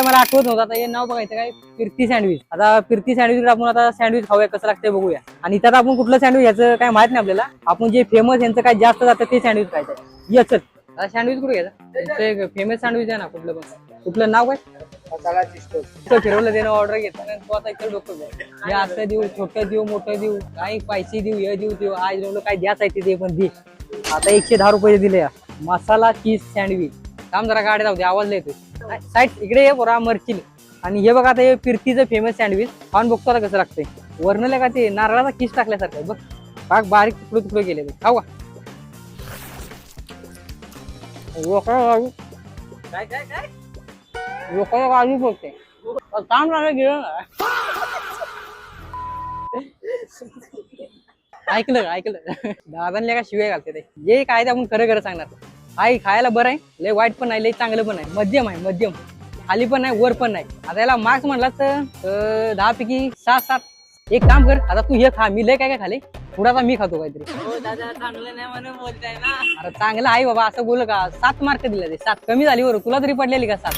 मला आठवत नव्हतं आता हे नाव बघायचं काय फिरती सँडविच. आता फिरती सँडविच आपण आता सँडविच खाऊया कसं लागतंय बघूया. आणि त्यात आपण कुठलं सँडविच याचं काय माहित नाही आपल्याला. आपण जे फेमस यांचं काय जास्त जातं ते सँडविच खायचं याच. आता सँडविच कुठे घ्यायचं फेमस सँडविच आहे ना कुठलं पण कुठलं नाव काय फिरवलं त्यानं ऑर्डर घेतलं तो आता इकडे डोकं हे असं देऊ छोटं देऊ मोठं देऊ काही पैसे देऊ हे देऊ आज काय द्यायचं आहे ते पण दे. आता 110 रुपये दिले मसाला चीज सँडविच. काम जरा गाडी जाऊ दे आवाज येतो साईड इकडे ये बरा मरचिल. आणि हे बघा आता हे फिरतीचं फेमस सँडविच खाऊन बघतो आता कसं लागतंय. वरनले का ते नारळाचा किस टाकल्यासारखं बघ पाक बारीक तुकडे तुकडे गेले खाऊ काय काय काय लोकांना काळजी बघते काम लागलं गेलं ना. ऐकलं दादांनी का शिवाय घालते ते जे काय ते आपण खरं सांगणार. आई खायला बरं आहे लय वाईट पण नाही लय चांगलं पण आहे मध्यम आहे मध्यम. खाली पण नाही वर पण नाही. आता याला मार्क्स म्हणला तर 10 पैकी 7. एक काम कर आता तू हे खा मी लय काय काय खाले पुढे आता मी खातो काहीतरी. चांगलं नाही म्हणून बोलताय ना. अरे चांगलं आहे बाबा असं बोल का 7 मार्क दिले ते 7 कमी झाली बरं तुला तरी पडलेली का 7.